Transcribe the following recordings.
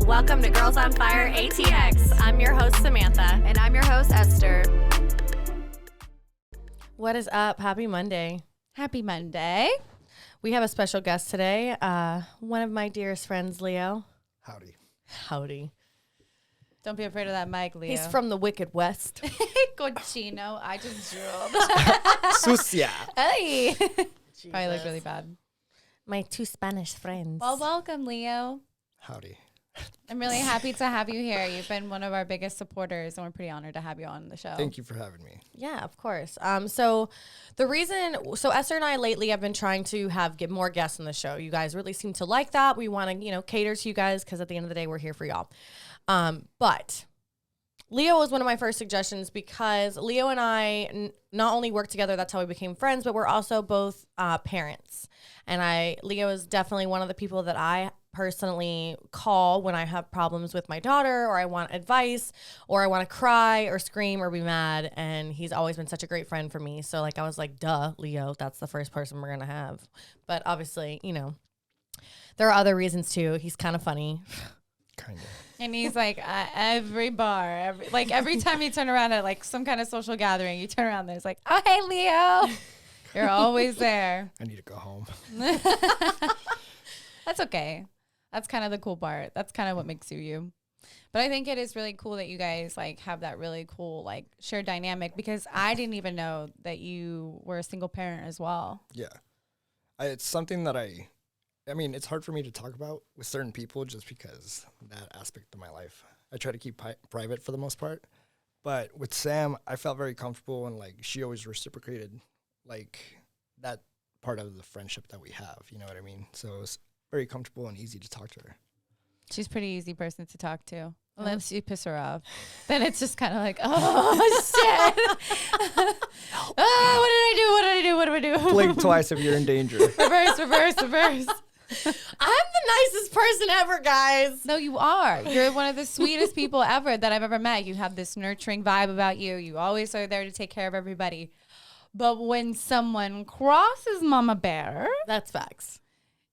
Welcome to Girlsonfireatx. I'm your host, Samantha. And I'm your host, Esther. What is up? Happy Monday. Happy Monday. We have a special guest today. One of my dearest friends, Leo. Howdy. Howdy. Don't be afraid of that mic, Leo. He's from the Wicked West. Cochino. I just drilled. Sucia. Hey. Probably look really bad. My two Spanish friends. Well, welcome, Leo. Howdy. I'm really happy to have you here. You've been one of our biggest supporters, and we're pretty honored to have you on the show. Thank you for having me. Yeah, of course. So Esther and I lately have been trying to get more guests on the show. You guys really seem to like that. We want to, cater to you guys because at the end of the day, we're here for y'all. But Leo was one of my first suggestions because Leo and I not only work together, that's how we became friends, but we're also both parents. And Leo is definitely one of the people that I personally call when I have problems with my daughter, or I want advice, or I want to cry or scream or be mad. And he's always been such a great friend for me. So I was like, duh, Leo, that's the first person we're going to have. But obviously, there are other reasons too. He's kind of funny. Kind of. And he's like, every bar, every time you turn around at some kind of social gathering, you turn around, there's like, oh, hey, Leo. You're always there. I need to go home. That's okay. That's kind of the cool part. That's kind of what makes you. But I think it is really cool that you guys have that really cool shared dynamic, because I didn't even know that you were a single parent as well. Yeah. It's something that it's hard for me to talk about with certain people just because that aspect of my life. I try to keep private for the most part. But with Sam, I felt very comfortable, and she always reciprocated that part of the friendship that we have. You know what I mean? So it was very comfortable and easy to talk to her. She's a pretty easy person to talk to. Unless you piss her off. Then it's just kind of like, oh, shit. What did I do? Blink twice if you're in danger. Reverse. I'm the nicest person ever, guys. No, you are. You're one of the sweetest people ever that I've ever met. You have this nurturing vibe about you. You always are there to take care of everybody. But when someone crosses Mama Bear, That's facts.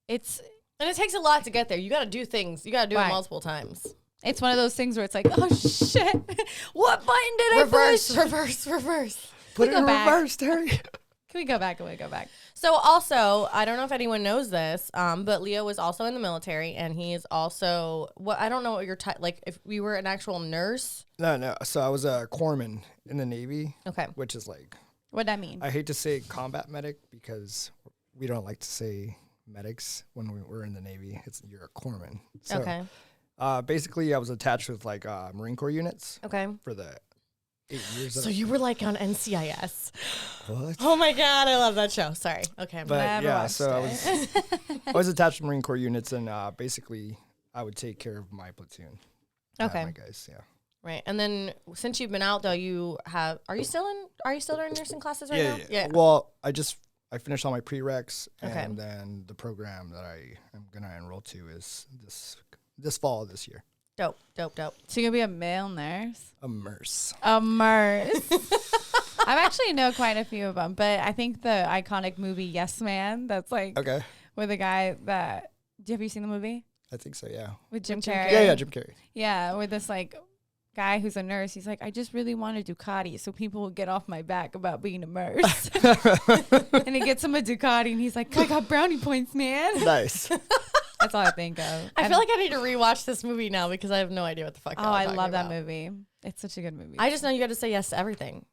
And it takes a lot to get there. You got to do things. You got to do it multiple times. it's one of those things where it's like, oh, shit. What button did I push? Reverse. Put it in back. reverse, Terry. Can we go back? So also, I don't know if anyone knows this, but Leo was also in the military, and he is also, I don't know what your if we were an actual nurse. No. So I was a corpsman in the Navy. Okay. Which is What'd that mean? I hate to say combat medic because we don't like to say medics when we're in the Navy. You're a corpsman. So, okay. Basically, I was attached with Marine Corps units. Okay. For the 8 years. So you were on NCIS. What? Oh my God, I love that show. Sorry. Okay. But yeah, so I was attached to Marine Corps units, and basically I would take care of my platoon. Okay. My guys, yeah. Right. And then since you've been out though, are you still doing nursing classes right now? Yeah. Well, I finished all my prereqs, Okay. and then the program that I am gonna enroll to is this fall this year. Dope. So you're going to be a male nurse? A nurse. I actually know quite a few of them, but I think the iconic movie Yes Man, that's okay. with a guy have you seen the movie? I think so, yeah. With Jim Carrey? Yeah, Jim Carrey. Yeah, with this guy who's a nurse. He's like, I just really want a Ducati so people will get off my back about being a nurse. And he gets him a Ducati, and he's like, I got brownie points, man. Nice. That's all I think of. I feel like I need to rewatch this movie now because I have no idea what the fuck. I love that movie. It's such a good movie. I just know you got to say yes to everything.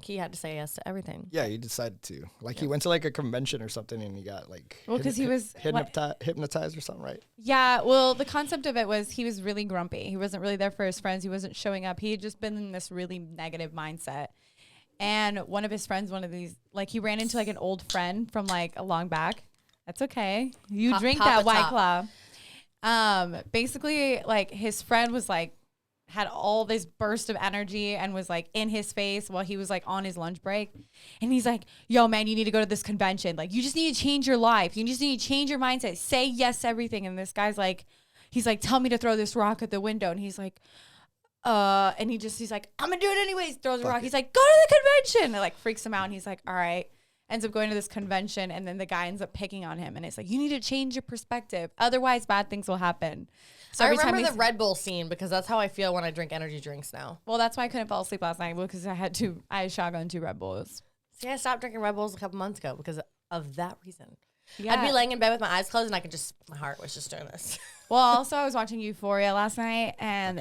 He had to say yes to everything. Yeah, he decided to. He went to a convention or something, and he got because he was hypnotized or something, right? Yeah, well, the concept of it was he was really grumpy. He wasn't really there for his friends. He wasn't showing up. He had just been in this really negative mindset. And one of his friends, he ran into an old friend from a long back. That's okay. You drink that White Claw. Basically, his friend was had all this burst of energy and was in his face while he was on his lunch break. And he's like, yo, man, you need to go to this convention. You just need to change your life. You just need to change your mindset. Say yes to everything. And this guy's he's tell me to throw this rock at the window. And he's and he's like, I'm gonna do it anyways. Throws a rock. He's like, go to the convention. And it freaks him out. And he's like, all right. ends up going to this convention, and then the guy ends up picking on him, and it's like, you need to change your perspective, otherwise bad things will happen. So I every time remember the Red Bull scene because that's how I feel when I drink energy drinks now. well, that's why I couldn't fall asleep last night, because I had shotgun 2 Red Bulls. See, I stopped drinking Red Bulls a couple months ago because of that reason. Yeah. I'd be laying in bed with my eyes closed and I could just, my heart was just doing this. Well, also I was watching Euphoria last night, and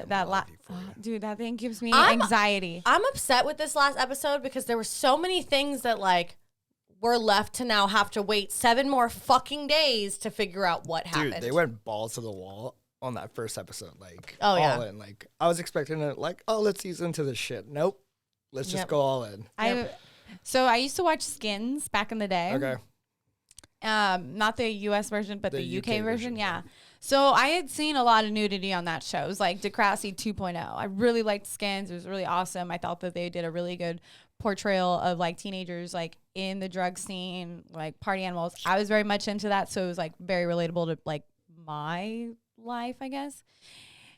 dude, that thing gives me anxiety. I'm upset with this last episode because there were so many things that like we're left to now have to wait 7 more fucking days to figure out what happened. Dude, they went balls to the wall on that first episode. Like, Oh, yeah. all in. Like, I was expecting it, like, oh, let's ease into this shit. Nope. Let's just Yep. go all in. So I used to watch Skins back in the day. Okay. Not the US version, but the UK version. version, Yeah. So I had seen a lot of nudity on that show. It was like Degrassi 2.0. I really liked Skins. It was really awesome. I thought that they did a really good portrayal of like teenagers like in the drug scene, like party animals. I was very much into that, so it was like very relatable to like my life, I guess.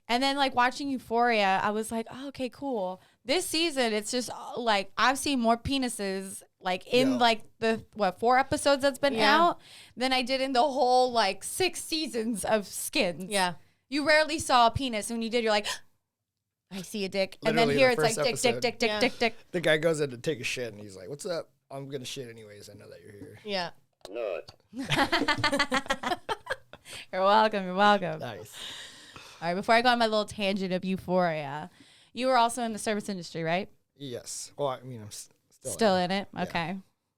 And then like watching Euphoria, I was like, oh, okay, cool. This season, it's just like I've seen more penises like in like the 4 episodes that's been out than I did in the whole like 6 seasons of Skins. Yeah. You rarely saw a penis. When you did, you're like, I see a dick. Literally and then here the it's like first dick, episode. dick, dick, Yeah. dick, dick, dick. The guy goes in to take a shit, and he's like, what's up? I'm going to shit anyways. I know that you're here. Yeah. You're welcome. You're welcome. Nice. All right, before I go on my little tangent of Euphoria, you were also in the service industry, right? Yes. Well, I mean, I'm Still in it? Yeah. Okay.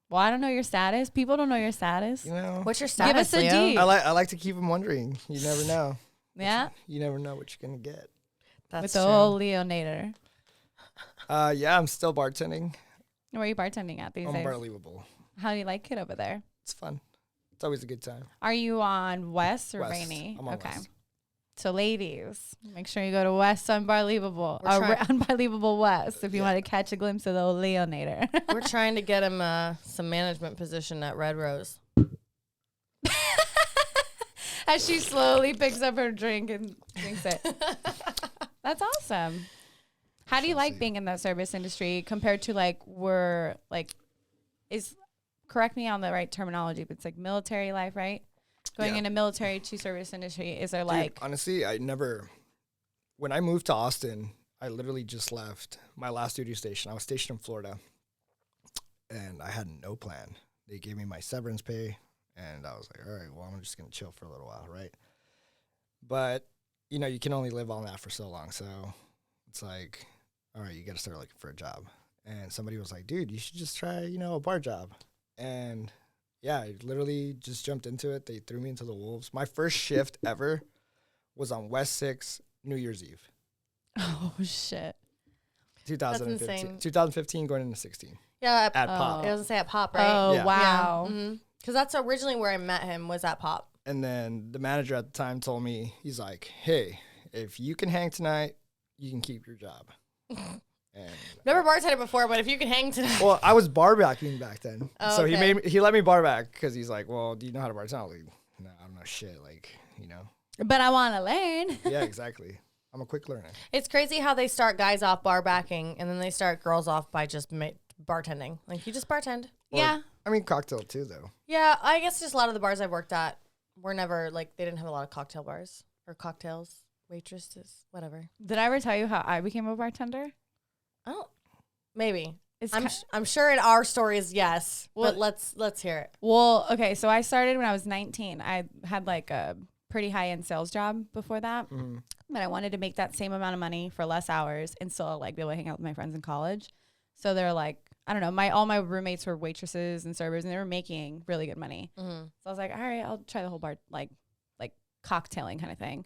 Well, I don't know your status. People don't know your status. You know, What's your status, Give us a Leo? D. I like to keep them wondering. You never know. Yeah? You never know what you're going to get. That's With the true. old Leonator. Yeah, I'm still bartending. Where are you bartending at these days? Unbelievable. How do you like it over there? It's fun. It's always a good time. Are you on West or West. Rainy? I'm on Okay. West. So, ladies, make sure you go to West Unbelievable. We're trying- Unbelievable West if you want to catch a glimpse of the old Leonator. We're trying to get him some management position at Red Rose. As she slowly picks up her drink and drinks it. That's awesome. How do you like being in the service industry compared to correct me on the right terminology, but it's like military life, right? Going Yeah. into military to service industry, is there Dude, like, honestly, when I moved to Austin, I literally just left my last duty station. I was stationed in Florida, and I had no plan. They gave me my severance pay, and I was like, all right, well, I'm just going to chill for a little while, right? But, you know, you can only live on that for so long. So it's like, all right, you got to start looking for a job. And somebody was like, dude, you should just try, a bar job. And yeah, I literally just jumped into it. They threw me into the wolves. My first shift ever was on West 6, New Year's Eve. oh shit. 2015. insane. 2015 going into 16 Yeah. at Pop. It doesn't say at Pop, right? Oh, Yeah. wow. Because that's originally where I met him was at Pop. And then the manager at the time told me, he's like, hey, if you can hang tonight, you can keep your job. And Never bartended before, but if you can hang tonight. well, I was bar backing back then. Oh, so okay. he let me bar back because he's like, well, do you know how to bartend? I was like, no, I don't know shit. But I want to learn. Yeah, exactly. I'm a quick learner. It's crazy how they start guys off bar backing and then they start girls off by just bartending. Like, you just bartend. Yeah. I mean, cocktail too, though. Yeah, I guess just a lot of the bars I've worked at were never, like, they didn't have a lot of cocktail bars or cocktails, waitresses, whatever. Did I ever tell you how I became a bartender? I don't, maybe. It's I'm sure in our stories, yes. Well- but let's hear it. Well, okay, so I started when I was 19. I had like a pretty high-end sales job before that, but I wanted to make that same amount of money for less hours and still like be able to hang out with my friends in college. So they're like, I don't know, all my roommates were waitresses and servers, and they were making really good money. So I was like, all right, I'll try the whole bar like cocktailing kind of thing.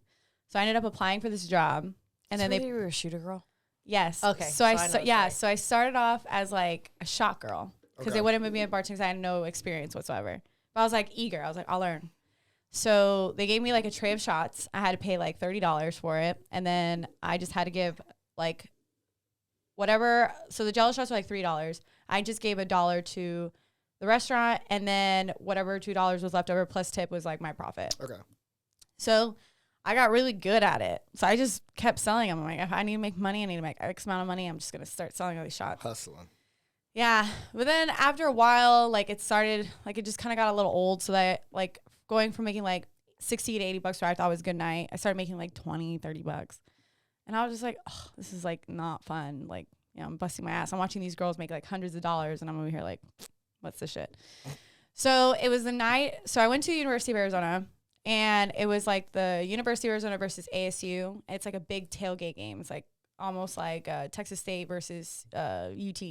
So I ended up applying for this job, and then you were a shooter girl. Yes. Okay, So so I know the story. So I started off as like a shot girl because they Okay. wouldn't move me in bartending because I had no experience whatsoever. But I was like eager. I was like, I'll learn. So they gave me like a tray of shots. I had to pay like $30 for it, and then I just had to give like whatever. So the Jello shots were like $3. I just gave $1 to the restaurant, and then whatever $2 was left over plus tip was like my profit. Okay. So I got really good at it. So I just kept selling them. I'm like, if I need to make money, I need to make X amount of money. I'm just going to start selling all these shots. Hustling. Yeah. But then after a while, like it started, like it just kind of got a little old. So that like going from making like 60 to 80 bucks where I thought was a good night, I started making like 20, 30 bucks. And I was just like, oh, this is like not fun. Like, you know, I'm busting my ass. I'm watching these girls make like hundreds of dollars and I'm over here like, what's this shit? So it was the night. So I went to the University of Arizona and it was like the University of Arizona versus ASU. It's like a big tailgate game. It's like almost like Texas State versus UT.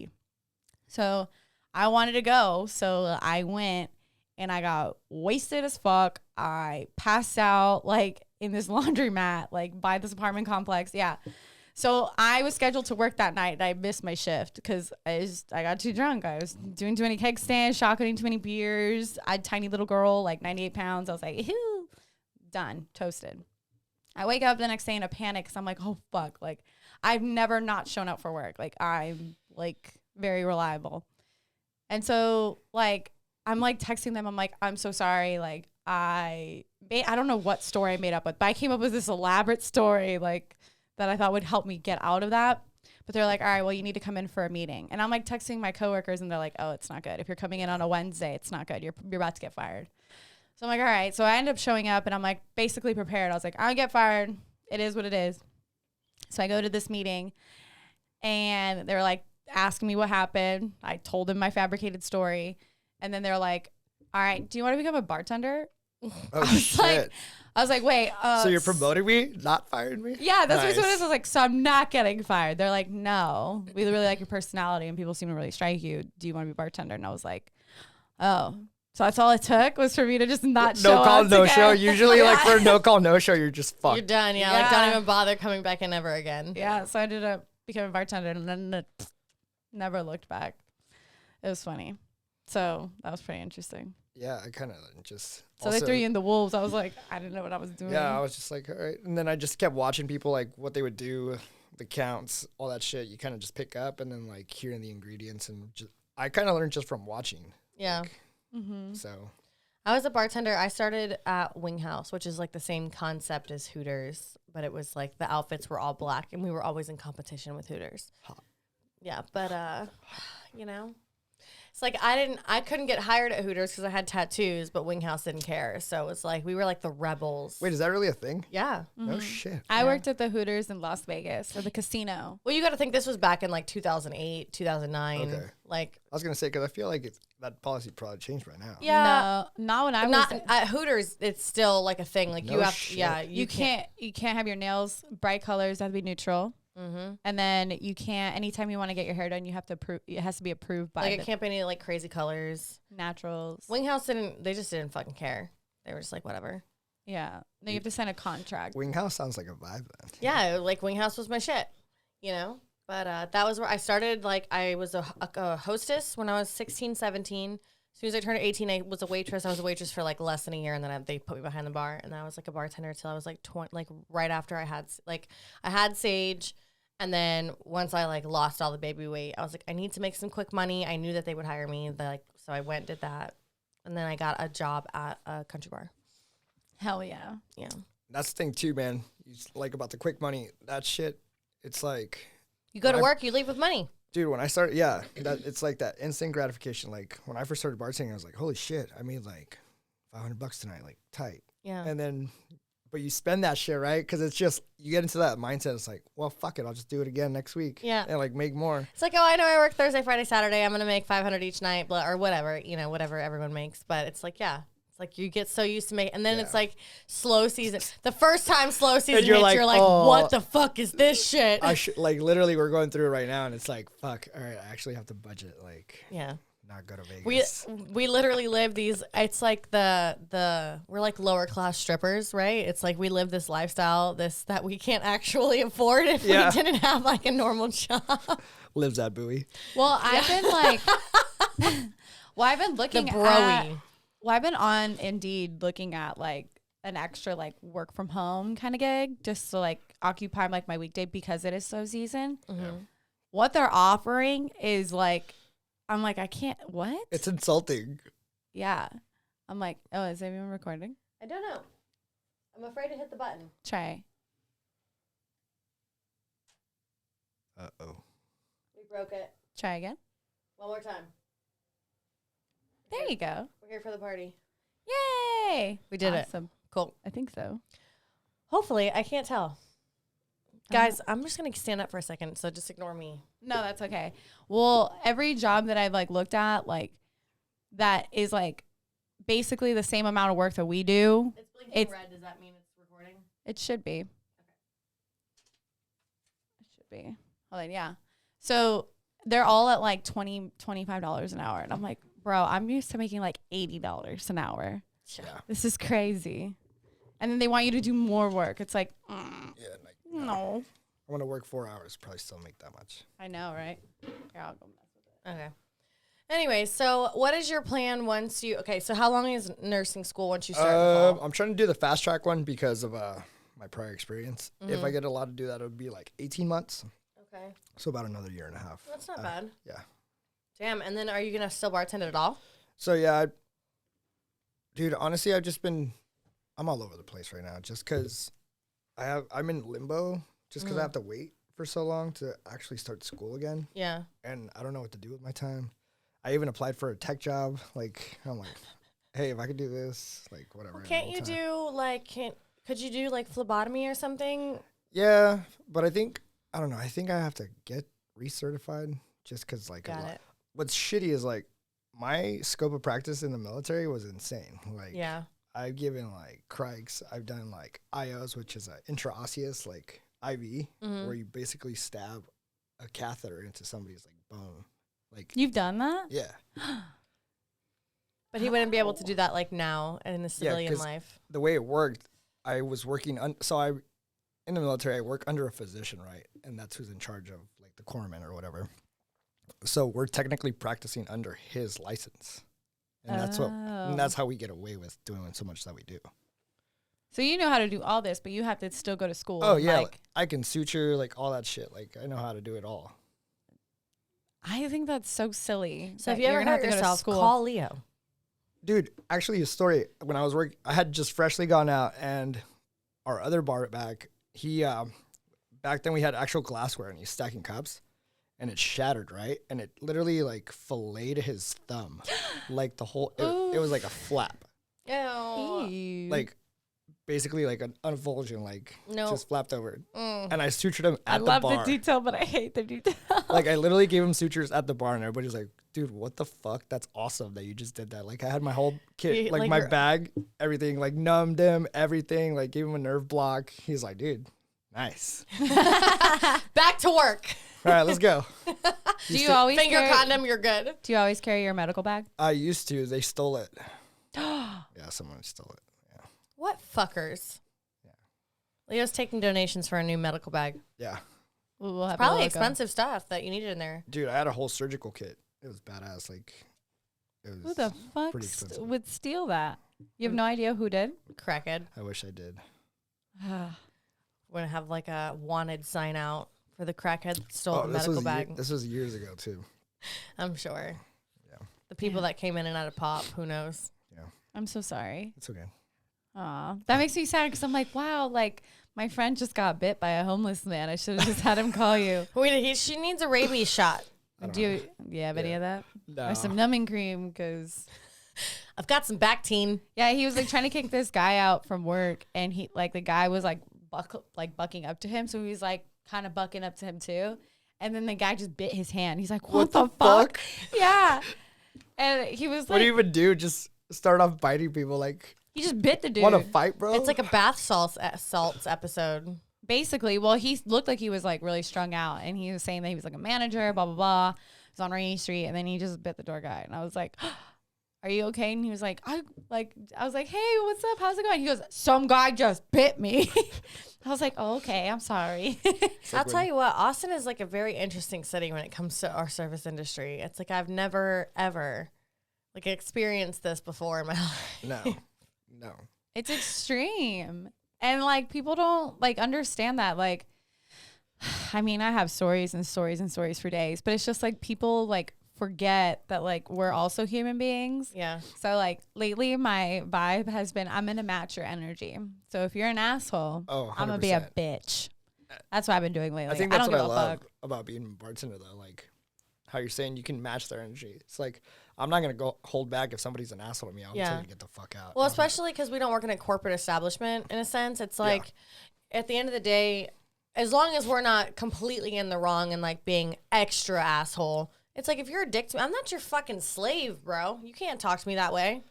So I wanted to go. So I went and I got wasted as fuck. I passed out like in this laundromat, like by this apartment complex. Yeah. So I was scheduled to work that night and I missed my shift because I got too drunk. I was doing too many keg stands, shotgunning too many beers. I had a tiny little girl, like 98 pounds. I was like, ew, done, toasted. I wake up the next day in a panic because I'm like, oh, fuck. Like, I've never not shown up for work. Like, I'm, like, very reliable. And so, like, I'm, like, texting them. I'm like, I'm so sorry. Like, I don't know what story I made up with, but I came up with this elaborate story, like, that I thought would help me get out of that. But they're like, all right, well, you need to come in for a meeting. And I'm, like, texting my coworkers, and they're like, oh, it's not good. If you're coming in on a Wednesday, it's not good. You're about to get fired. So I'm like, all right. So I end up showing up and I'm like basically prepared. I was like, I'll get fired. It is what it is. So I go to this meeting and they're like asking me what happened. I told them my fabricated story. And then they're like, all right, do you want to become a bartender? Oh, shit. I was like, wait. So you're promoting me, not firing me? Yeah, that's Nice. what it is. I was like, so I'm not getting fired. They're like, no, we really like your personality and people seem to really strike you. Do you want to be a bartender? And I was like, oh. So that's all it took was for me to just not show up. No call, no again. show. Usually, like for a no call, no show, you're just fucked. You're done. Yeah, like don't even bother coming back in ever again. Yeah, so I ended up becoming a bartender and then never looked back. It was funny. So that was pretty interesting. Yeah, I kind of just. So they threw you in the wolves. I was like, I didn't know what I was doing. Yeah, I was just like, all right. And then I just kept watching people, like what they would do, the counts, all that shit. You kind of just pick up and then like hearing the ingredients. And just, I kind of learned just from watching. Yeah. Like, so. I was a bartender. I started at Wing House, which is like the same concept as Hooters, but it was like the outfits were all black and we were always in competition with Hooters. Hot. Yeah, but you know, it's like I couldn't get hired at Hooters because I had tattoos, but Wing House didn't care. So it was like we were like the rebels. Wait, is that really a thing? Yeah. No shit. I worked at the Hooters in Las Vegas for the casino. Well, you got to think this was back in like 2008, 2009. Okay. Like I was gonna say because I feel like that policy probably changed by now. yeah. No, not when I was Not there. at Hooters, it's still like a thing. Like No you have, shit. yeah, You can't have your nails bright colors. They have to be neutral. Mm-hmm. And then you can't. Anytime you want to get your hair done, you have to approve. It has to be approved by Like the it can't be any like crazy colors. naturals. Wing House didn't. They just didn't fucking care. They were just like whatever. Yeah. No, you have to sign a contract. Wing House sounds like a vibe then. Yeah, like Wing House was my shit, you know. But that was where I started. Like I was a hostess when I was 16, 17. As soon as I turned 18, I was a waitress. I was a waitress for like less than a year, and then they put me behind the bar, and I was like a bartender till I was like 20. Like right after I had Sage. And then once I like lost all the baby weight, I was like, I need to make some quick money. I knew that they would hire me. So I went, did that. And then I got a job at a country bar. Hell yeah. Yeah. That's the thing too, man. You like about the quick money, that shit. It's like, You go to work, you leave with money. dude, when I started, it's like that instant gratification. Like when I first started bartending, I was like, holy shit, I made like $500 tonight, like tight. Yeah. And then, but you spend that shit, right? Because it's just, you get into that mindset. It's like, well, fuck it. I'll just do it again next week. Yeah. And like make more. It's like, oh, I know I work Thursday, Friday, Saturday. I'm going to make 500 each night, or whatever, whatever everyone makes. But it's like, yeah. It's like you get so used to make, and then it's like slow season. The first time slow season hits, you're like, you're like, oh. what the fuck is this shit? Like literally we're going through it right now and it's like, fuck, all right, I actually have to budget, like Yeah. not go to Vegas. We literally live these, it's like we're like lower class strippers, right? It's like we live this lifestyle, that we can't actually afford if we didn't have like a normal job. Lives at Bowie. Well, I've been like, I've been looking The at, broy. I've been on Indeed looking at like an extra like work from home kind of gig just to like occupy like my weekday because it is slow season. Mm-hmm. What they're offering is like, I'm like, I can't, what? It's insulting. Yeah. I'm like, oh, is anyone recording? I don't know. I'm afraid to hit the button. Try. Uh-oh. We broke it. Try again. One more time. There you go. We're here for the party. Yay! We did Awesome. it. Cool. I think so. Hopefully, I can't tell. Guys, I'm just going to stand up for a second, so just ignore me. No, that's okay. Well, every job that I've like looked at, like that is like basically the same amount of work that we do. It's blinking red. Does that mean it's recording? It should be. It should be. Hold on, yeah. So they're all at like $25 an hour. And I'm like, bro, I'm used to making like $80 an hour. Yeah. This is crazy. And then they want you to do more work. It's like, Yeah. Like, no. I want to work 4 hours. Probably still make that much. I know, right? Here, I'll go mess with it. Okay. Anyway, so what is your plan once you... Okay, so how long is nursing school once you start in the fall? I'm trying to do the fast track one because of my prior experience. If I get allowed to do that, it would be like 18 months. Okay. So about another year and a half. That's not bad. Yeah. Damn, and then are you going to still bartend at all? So yeah, dude, honestly, I'm all over the place right now just because I'm in limbo just because I have to wait for so long to actually start school again. Yeah. And I don't know what to do with my time. I even applied for a tech job. Like, I'm like, hey, if I could do this, like, whatever. Well, can't you do, like, could you do, like, phlebotomy or something? Yeah, but I don't know. I think I have to get recertified just because, like, Got it. What's shitty is, like, my scope of practice in the military was insane. Like, Yeah. I've given, like, crikes. I've done, like, IOs, which is an intraosseous, like, IV, where you basically stab a catheter into somebody's, like, bone. Like, You've done that? yeah. But he wouldn't be able to do that, like, now in the civilian 'cause life. the way it worked, I was working in the military, I work under a physician, right? And that's who's in charge of, like, the corpsman or whatever. So we're technically practicing under his license. And that's how we get away with doing so much that we do. So you know how to do all this, but you have to still go to school. Oh yeah, Like, I can suture, like, all that shit. Like, I know how to do it all. I think that's so silly. So that if you ever you're gonna hurt have to go to yourself, school. call Leo. Dude, actually, a story. When I was working, I had just freshly gone out, and our other bar back, he back then we had actual glassware, and he's stacking cups, and it shattered, right? And it literally, like, filleted his thumb, like the whole. It was like a flap, Ew. Ew. like basically like an unvulsion, like No. just flapped over. And I sutured him I at the love bar. the detail, but I hate the detail. Like, I literally gave him sutures at the bar, and everybody's like, dude, what the fuck? That's awesome that you just did that. Like, I had my whole kit, You- like like my your- bag, everything, like, numbed him, everything, like, gave him a nerve block. He's like, dude, nice. Back to work. All right, let's go. Do you always Finger carry, condom, you're good. Do you always carry your medical bag? I used to. They stole it. Yeah, someone stole it. Yeah. What fuckers? Leo's taking donations for a new medical bag. Yeah. We'll have Probably a logo. expensive stuff that you needed in there. Dude, I had a whole surgical kit. It was badass. Like, it was Who the fuck pretty expensive. would steal that? You have no idea who did? Crackhead. I wish I did. We're going to have like a wanted sign out for the crackhead that stole the this medical was bag. this was years ago, too. I'm sure. Yeah. The people that came in and out of pop, who knows? Yeah. I'm so sorry. It's okay. Aw, that makes me sad because I'm like, wow, like my friend just got bit by a homeless man. I should have just had him call you. Wait, she needs a rabies shot. Do you have any of that? No. Or some numbing cream? Because I've got some Bactine. yeah, he was like trying to kick this guy out from work, and he like the guy was like bucking up to him, so he was like kind of bucking up to him too, and then the guy just bit his hand. He's like, "What the fuck?" Yeah, and he was like, What do you even do? Just start off biting people? Like, he just bit the dude. want to fight, bro? It's like a bath salts episode. Basically, well, he looked like he was like really strung out, and he was saying that he was like a manager, blah blah blah. He was on Rainy Street, and then he just bit the door guy, and I was like, "Are you okay?" And he was like, I was like, "Hey, what's up? How's it going?" He goes, "Some guy just bit me." I was like, "Oh, okay, I'm sorry." I'll tell you what, Austin is like a very interesting city when it comes to our service industry. It's like I've never ever like experienced this before in my life. No. It's extreme. And like people don't like understand that. Like, I mean, I have stories and stories and stories for days, but it's just like people like forget that like we're also human beings. Yeah. So like lately my vibe has been I'm gonna match your energy. So if you're an asshole, Oh, I'm gonna be a 100%. bitch. That's what I've been doing lately. I think that's don't what I give a love fuck. about being a bartender, though. Like, how you're saying you can match their energy. It's like, I'm not going to go hold back if somebody's an asshole to me. I'll tell you to get the fuck out. Well, especially because we don't work in a corporate establishment, in a sense. It's like, at the end of the day, as long as we're not completely in the wrong and like being extra asshole, it's like, if you're a dick to me, I'm not your fucking slave, bro. You can't talk to me that way.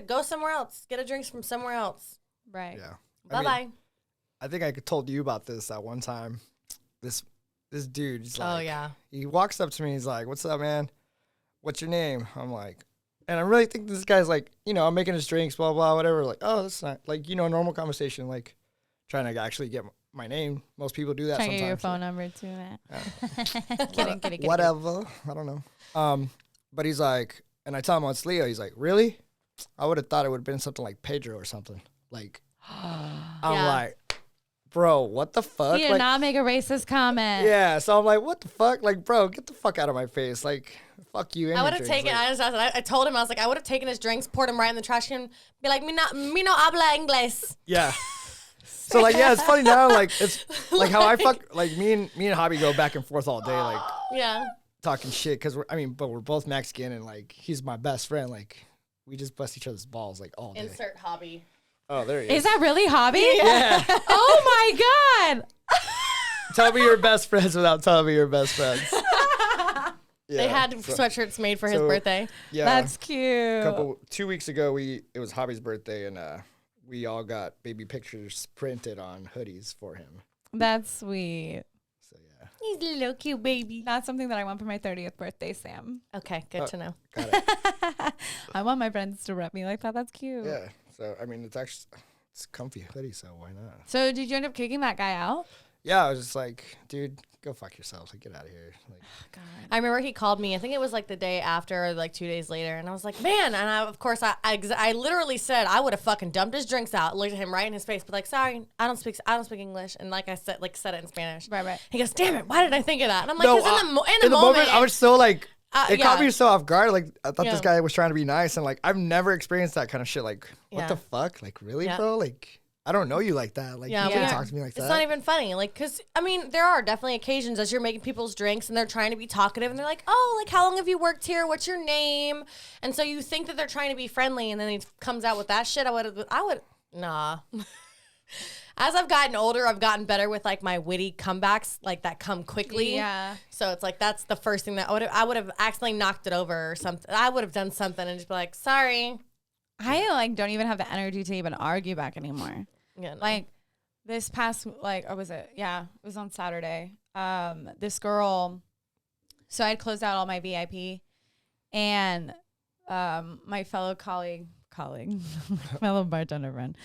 Go somewhere else. Get a drink from somewhere else. Right. Yeah. Bye-bye. I think I told you about this at one time. This dude, he's like, he walks up to me. He's like, "What's up, man? What's your name?" I'm like, and I really think this guy's like, I'm making his drinks, blah, blah, whatever. Like, oh, that's not like, normal conversation, like trying to actually get my name. Most people do that Trying sometimes. to get your phone number too, Matt. Kidding. Whatever. I don't know. But he's like, and I tell him, it's Leo. He's like, really? I would have thought it would have been something like Pedro or something. Like, I'm like, bro, what the fuck? He did not make a racist comment. Yeah, so I'm like, what the fuck? Like, bro, get the fuck out of my face. Like, fuck you. I would have taken. I told him, I was like, I would have taken his drinks, poured him right in the trash can, be like, me no habla inglés. Yeah. So like, yeah, it's funny now. Like, it's like how I fuck. Like me and Hobby go back and forth all day. Like, talking shit because we're both Mexican and like he's my best friend. Like, we just bust each other's balls like all day. Insert Hobby. Oh, there he is. Is that really Hobby? Yeah. Oh my God. Tell me you're best friends without telling me you're best friends. They had sweatshirts made for his birthday. Yeah. That's cute. 2 weeks ago, it was Hobby's birthday, and we all got baby pictures printed on hoodies for him. That's sweet. So yeah. He's a little cute baby. That's something that I want for my 30th birthday, Sam. Okay, good to know. Got it. I want my friends to rep me like that. That's cute. Yeah. So it's a comfy hoodie, so why not? So did you end up kicking that guy out? Yeah, I was just like, dude, go fuck yourself. Like, get out of here. Like, God. I remember he called me. I think it was like the day after, or like 2 days later, and I was like, man. And I literally said I would have fucking dumped his drinks out, looked at him right in his face, but like, sorry, I don't speak English, and like I said it in Spanish. Right. He goes, damn it, why did I think of that? And I'm like, because in the moment, I was so like. It caught me so off guard. Like, I thought this guy was trying to be nice, and like, I've never experienced that kind of shit. Like, what the fuck? Like, really, bro? Like, I don't know you like that. Like, you can't talk to me like that. It's not even funny. Like, because, there are definitely occasions as you're making people's drinks and they're trying to be talkative and they're like, oh, like, how long have you worked here? What's your name? And so you think that they're trying to be friendly, and then he comes out with that shit. Nah. As I've gotten older, I've gotten better with like my witty comebacks, like that come quickly. Yeah. So it's like that's the first thing that I would have accidentally knocked it over or something. I would have done something and just be like, sorry. I like don't even have the energy to even argue back anymore. Yeah. No. Like this past or was it? Yeah, it was on Saturday. This girl. So I'd closed out all my VIP, and my fellow colleague, fellow bartender friend,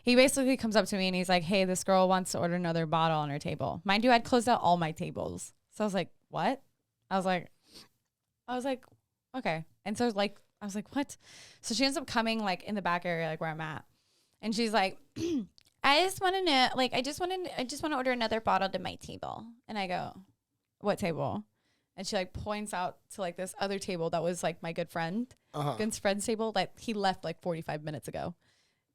he basically comes up to me and he's like, hey, this girl wants to order another bottle on her table. Mind you, I'd closed out all my tables. So I was like, what? I was like, okay. And so like, I was like, what? So she ends up coming like in the back area, like where I'm at. And she's like, I just want to know, like, I just want to order another bottle to my table. And I go, what table? And she like points out to like this other table that was like my good friend's table that he left like 45 minutes ago.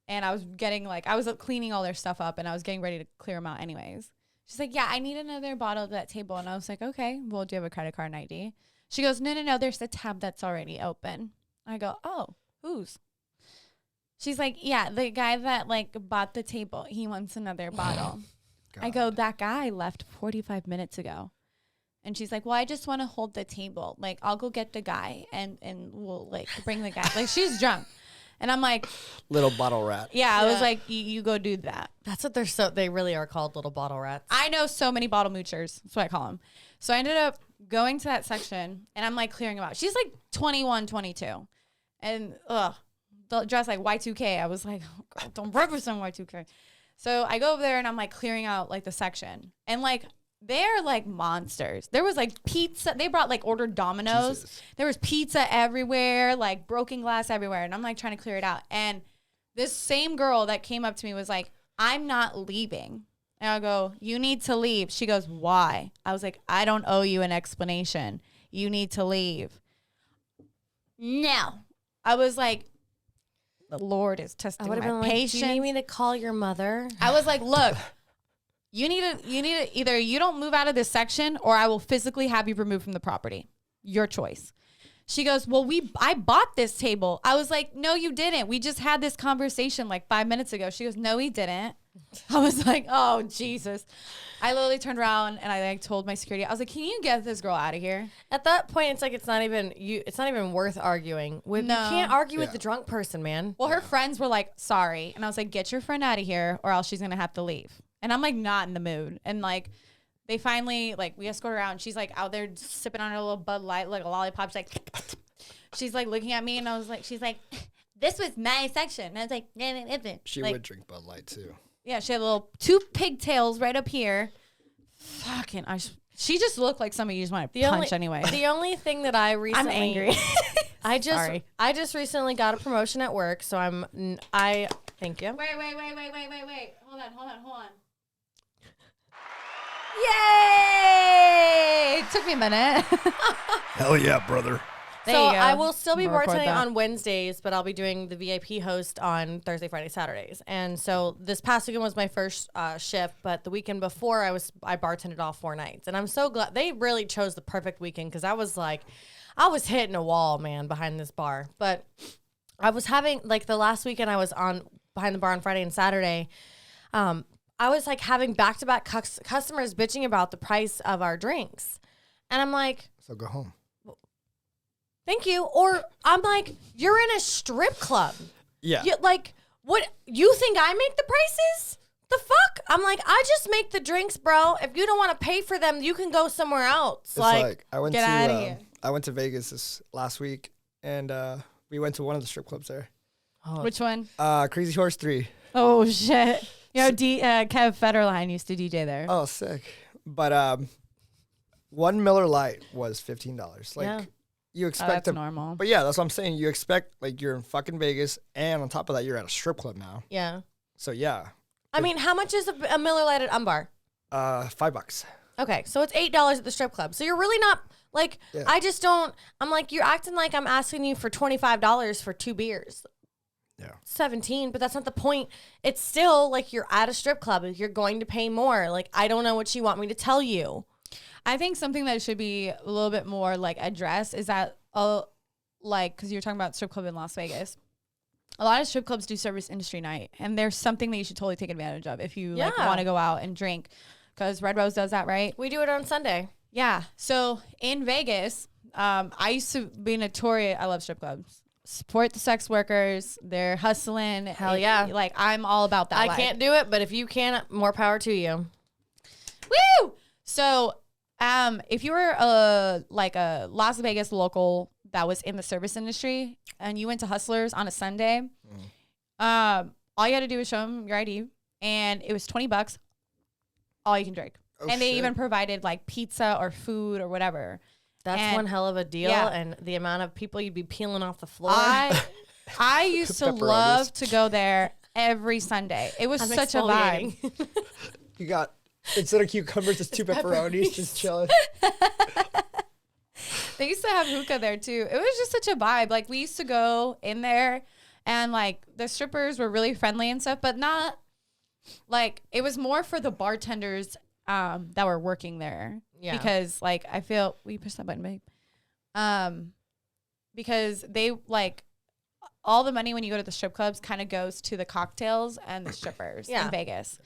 And I was cleaning all their stuff up and I was getting ready to clear them out anyways. She's like, yeah, I need another bottle of that table. And I was like, okay, well, do you have a credit card and ID? She goes, no, there's a tab that's already open. I go, oh, whose? She's like, yeah, the guy that like bought the table, he wants another bottle. I go, that guy left 45 minutes ago. And she's like, well, I just want to hold the table. Like, I'll go get the guy and we'll like bring the guy. Like, she's drunk. And I'm like, little bottle rat. Yeah, I was like, you go do that. That's what they really are called, little bottle rats. I know so many bottle moochers. That's what I call them. So I ended up going to that section and I'm like clearing them out. She's like 21, 22. And dressed like Y2K. I was like, oh, girl, don't represent Y2K. So I go over there and I'm like clearing out like the section. And like, they're like monsters. There was like pizza. They brought like ordered Domino's. Jesus. There was pizza everywhere, like broken glass everywhere. And I'm like trying to clear it out. And this same girl that came up to me was like, I'm not leaving. And I go, you need to leave. She goes, why? I was like, I don't owe you an explanation. You need to leave. No. I was like, the Lord is testing my patience. Do you need me to call your mother? I was like, look. You need to either you don't move out of this section or I will physically have you removed from the property. your choice. She goes, well, I bought this table. I was like, no, you didn't. We just had this conversation like 5 minutes ago. She goes, no, we didn't. I was like, oh, Jesus. I literally turned around and I like told my security, I was like, can you get this girl out of here? At that point, it's like it's not even worth arguing with. No. You can't argue with the drunk person, man. Well, her friends were like, sorry. And I was like, get your friend out of here or else she's going to have to leave. And I'm like, not in the mood. And like, they finally, like, we escort her out and she's like out there sipping on her little Bud Light, like a lollipop. She's like looking at me and I was like, she's like, this was my section. And I was like, she like, would drink Bud Light too. Yeah, she had little 2 pigtails right up here. Fucking, she just looked like somebody you just want to punch anyway. The only thing that I recently, I'm angry. I just recently got a promotion at work, so thank you. Wait. Hold on. Yay! It took me a minute. Hell yeah, brother. There So you go. I will still be I'm gonna record bartending that. on Wednesdays, but I'll be doing the VIP host on Thursday, Friday, Saturdays. And so this past weekend was my first shift, but the weekend before I bartended all 4 nights. And I'm so glad they really chose the perfect weekend because I was hitting a wall, man, behind this bar. But I was having like the last weekend I was on behind the bar on Friday and Saturday. I was like having back-to-back customers bitching about the price of our drinks. And I'm like, So go home. thank you. Or I'm like, you're in a strip club. Yeah. Like, what? You think I make the prices? The fuck? I'm like, I just make the drinks, bro. If you don't want to pay for them, you can go somewhere else. It's like I went get outta here. I went to Vegas this last week and we went to one of the strip clubs there. Which one? Crazy Horse 3. Oh, shit. You know, Kev Federline used to DJ there. Oh, sick. But one Miller Lite was $15. Like Yeah. you Oh, expect that's normal. But yeah, that's what I'm saying. You expect like you're in fucking Vegas, and on top of that, you're at a strip club now. yeah. So yeah, I mean, how much is a Miller Lite at Umbar? $5. Okay, so it's $8 at the strip club. So you're really not like, Yeah. I just don't. I'm like, you're acting like I'm asking you for $25 for 2 beers. Yeah. 17, but that's not the point. It's still like you're at a strip club. You're going to pay more. Like, I don't know what you want me to tell you. I think something that should be a little bit more like addressed is that, like, because you're talking about strip club in Las Vegas. A lot of strip clubs do service industry night, and there's something that you should totally take advantage of if you like Yeah. want to go out and drink, because Red Rose does that, right? We do it on Sunday. Yeah. So in Vegas, I used to be notorious. I love strip clubs. Support the sex workers. They're hustling. Hell yeah. Like, I'm all about that. I life. can't do it, but if you can, more power to you. Woo! So, if you were like a Las Vegas local that was in the service industry and you went to Hustlers on a Sunday, all you had to do was show them your ID, and it was $20, all you can drink. Oh, and they shit. even provided like pizza or food or whatever. That's And- one hell of a deal, yeah. and the amount of people you'd be peeling off the floor. I used to Pepperonis. love to go there every Sunday. It was I'm such a vibe. exfoliating. You got instead of cucumbers, it's 2 pepperonis just chilling. They used to have hookah there too. It was just such a vibe. Like, we used to go in there and like the strippers were really friendly and stuff, but not like, it was more for the bartenders that were working there. Yeah. Because like, I feel, will you push that button, babe? Because they like, all the money when you go to the strip clubs kind of goes to the cocktails and the strippers Yeah. in Vegas.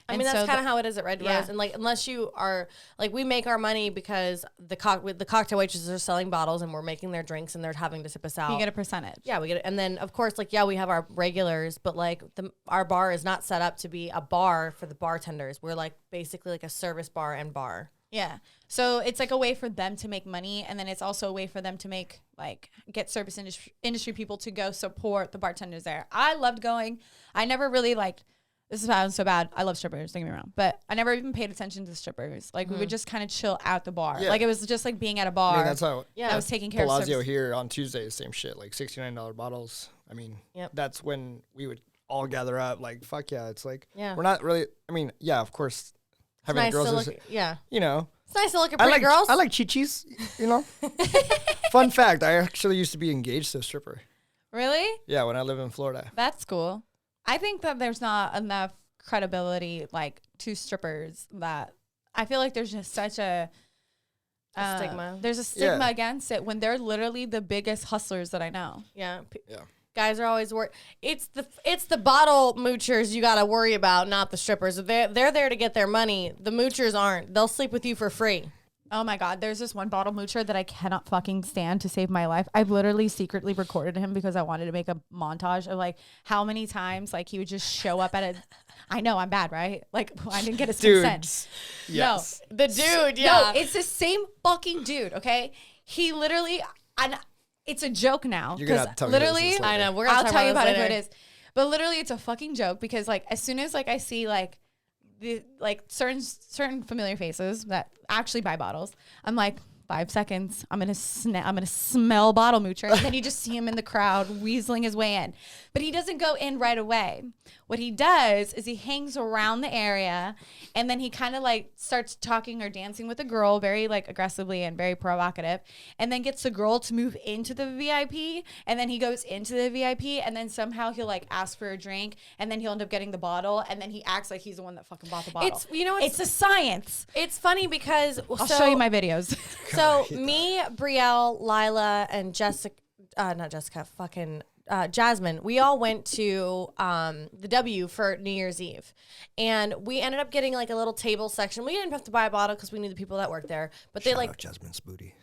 I And mean, that's so kind of how it is at Red yeah. Rose. And like, unless you are like, we make our money because the cocktail waitresses are selling bottles and we're making their drinks and they're having to sip us out. you get a percentage. Yeah, we get it. And then, of course, like, yeah, we have our regulars, but like our bar is not set up to be a bar for the bartenders. We're like basically like a service bar and bar. Yeah. So it's like a way for them to make money. And then it's also a way for them to make, like, get service industry people to go support the bartenders there. I loved going. I never really like, this sounds so bad. I love strippers, don't get me wrong. But I never even paid attention to the strippers. Like, we would just kind of chill at the bar. Yeah. Like, it was just like being at a bar. I mean, that's how Yeah. I was taking care of Bellagio service. here on Tuesday, same shit, like $69 bottles. I mean, Yep. that's when we would all gather up. Like, fuck yeah, it's like Yeah. we're not really. I mean, yeah, of course, having Nice girls to is, look, yeah. you know. It's nice to look at I pretty like girls. I like chichis, you know. Fun fact: I actually used to be engaged to a stripper. Really? Yeah, when I lived in Florida. That's cool. I think that there's not enough credibility, like, to strippers, that I feel like there's just such a Stigma. There's a stigma Yeah. against it when they're literally the biggest hustlers that I know. Yeah. Yeah. Guys are always worried. It's the bottle moochers you got to worry about, not the strippers. They're there to get their money. The moochers aren't. They'll sleep with you for free. Oh my God, there's this one bottle moocher that I cannot fucking stand to save my life. I've literally secretly recorded him because I wanted to make a montage of like how many times like he would just show up at a. I know I'm bad, right? Like I didn't get his consent. Dudes. Yes. The dude, yeah. No, it's the same fucking dude. Okay, he literally, and it's a joke now. You're gonna have to tell me who this literally, is later. I know. We're gonna I'll talk tell you about this it who later. it is. But literally, it's a fucking joke because like as soon as like I see like the like certain familiar faces that actually buy bottles, I'm like 5 seconds. I'm gonna smell bottle moocher, and then you just see him in the crowd weaseling his way in. But he doesn't go in right away. What he does is he hangs around the area, and then he kind of like starts talking or dancing with a girl very like aggressively and very provocative, and then gets the girl to move into the VIP, and then he goes into the VIP, and then somehow he'll like ask for a drink, and then he'll end up getting the bottle, and then he acts like he's the one that fucking bought the bottle. It's it's a science. It's funny because I'll show you my videos. So me, Brielle, Lila, and Jasmine, we all went to the W for New Year's Eve. And we ended up getting like a little table section. We didn't have to buy a bottle because we knew the people that worked there. But they Shout like out Jasmine's booty.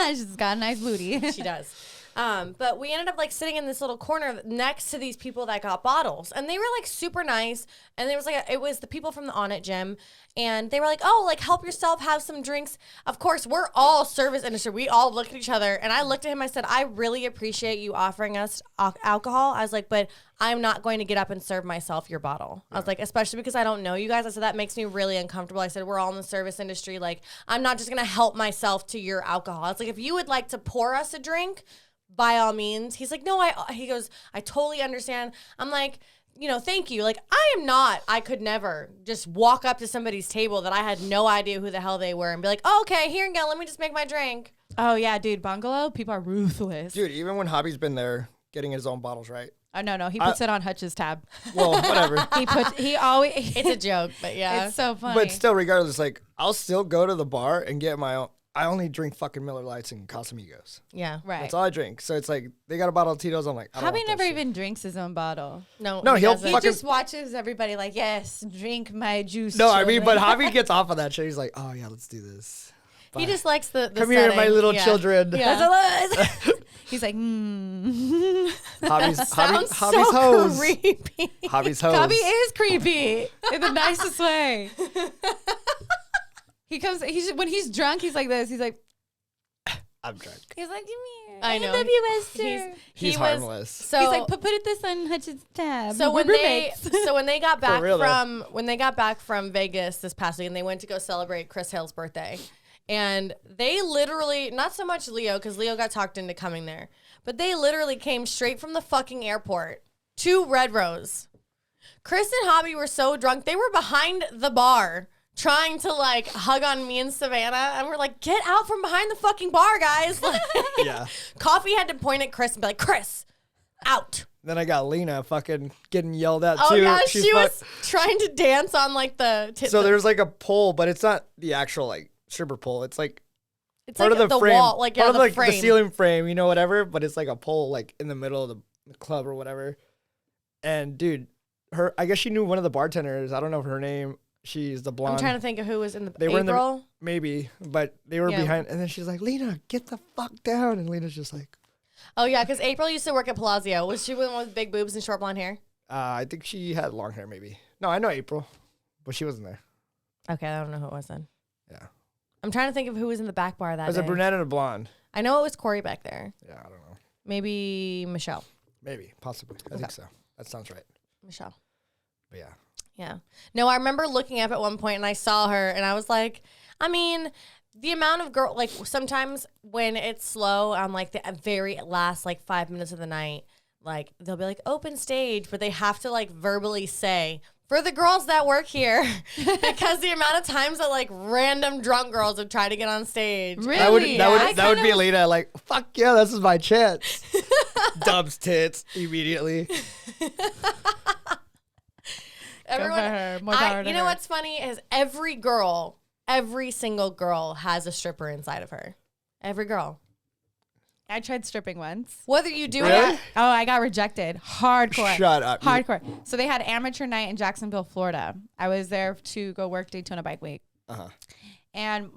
She's got a nice booty. she does. But we ended up like sitting in this little corner next to these people that got bottles, and they were like super nice. And there was like it was the people from the On It gym, and they were like, "Oh, like help yourself, have some drinks." Of course, we're all service industry. We all looked at each other, and I looked at him. I said, "I really appreciate you offering us alcohol." I was like, "But I'm not going to get up and serve myself your bottle." I was like, especially because I don't know you guys. I said that makes me really uncomfortable. I said we're all in the service industry. Like I'm not just gonna help myself to your alcohol. I was like, if you would like to pour us a drink, by all means. He's like, no, he goes, I totally understand. I'm like, thank you. Like, I could never just walk up to somebody's table that I had no idea who the hell they were and be like, oh, okay, here you go. Let me just make my drink. Oh yeah, dude, Bungalow, people are ruthless. Dude, even when Hobby's been there getting his own bottles, right? Oh no, he puts it on Hutch's tab. Well, whatever. He always. It's a joke, but yeah. It's so funny. But still, regardless, like I'll still go to the bar and get my own. I only drink fucking Miller Lights and Casamigos. Yeah. right. That's all I drink. So it's like they got a bottle of Tito's. I'm like, I don't Hobby want that never shit. even drinks his own bottle. No, He'll doesn't. He fucking- just watches everybody like, yes, drink my juice. No, I mean, children." but Hobby gets off of that shit. He's like, oh yeah, let's do this. He just likes the Come here, my setting. little Yeah. children. Yeah. He's like, Hobby's Sounds Hobby's so hose. creepy. Hobby's hose. Hobby is creepy in the nicest way. When he's drunk, he's like this. He's like, I'm drunk. he's like, give me here. I know. love you, Esther. He's He was- harmless. So He's like, put this on Hutch's tab. So We're when they roommates. when they got back real, though. from Vegas this past week, and they went to go celebrate Chris Hale's birthday, and they literally, not so much Leo because Leo got talked into coming there, but they literally came straight from the fucking airport to Red Rose. Chris and Hobby were so drunk they were behind the bar trying to like hug on me and Savannah, and we're like, get out from behind the fucking bar, guys. Like, Yeah. Coffee had to point at Chris and be like, Chris, out. Then I got Lena fucking getting yelled at Oh too. yeah, She's she was trying to dance on like the. So there's like a pole, but it's not the actual like stripper pole. It's like it's part like of the frame, wall, like part yeah, of the like frame. the ceiling frame, whatever. But it's like a pole, like in the middle of the club or whatever. And dude, I guess she knew one of the bartenders. I don't know her name. She's the blonde. I'm trying to think of who was in the. They April? were in the maybe, but they were Yeah. behind. And then she's like, Lena, get the fuck down. And Lena's just like, Oh yeah, because April used to work at Palazzo. Was she the one with big boobs and short blonde hair? I think she had long hair, maybe. No, I know April, but she wasn't there. Okay, I don't know who it was then. Yeah, I'm trying to think of who was in the back bar that it was day. a brunette and a blonde. I know it was Corey back there. Yeah, I don't know. Maybe Michelle. Maybe, possibly. I think so. That sounds right. Michelle. But yeah. Yeah. No, I remember looking up at one point and I saw her and I was like, I mean, the amount of girl, like sometimes when it's slow on like the very last like 5 minutes of the night, like they'll be like open stage, but they have to like verbally say for the girls that work here because the amount of times that like random drunk girls have tried to get on stage. Really? That would be Lena like, fuck yeah, this is my chance. Dubs tits immediately. Everyone, her. More power to you know her. what's funny is every girl every single girl has a stripper inside of her. Every girl. I tried stripping once. Whether you do Really? it. Oh, I got rejected. Hardcore. Shut up. Hardcore. So they had amateur night in Jacksonville, Florida. I was there to go work Daytona Bike Week. And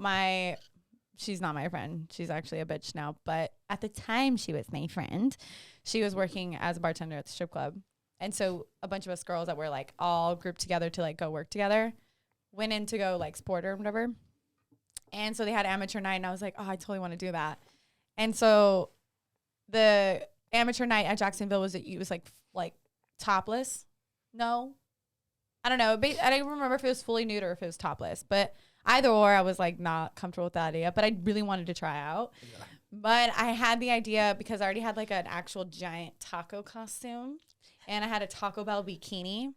she's not my friend. She's actually a bitch now. But at the time she was my friend. She was working as a bartender at the strip club. And so a bunch of us girls that were like all grouped together to like go work together went in to go like sport or whatever. And so they had amateur night and I was like, oh, I totally want to do that. And so the amateur night at Jacksonville was like topless. No, I don't know. I don't remember if it was fully nude or if it was topless, but either or, I was like not comfortable with that idea, but I really wanted to try out. Yeah. But I had the idea because I already had like an actual giant taco costume and I had a Taco Bell bikini.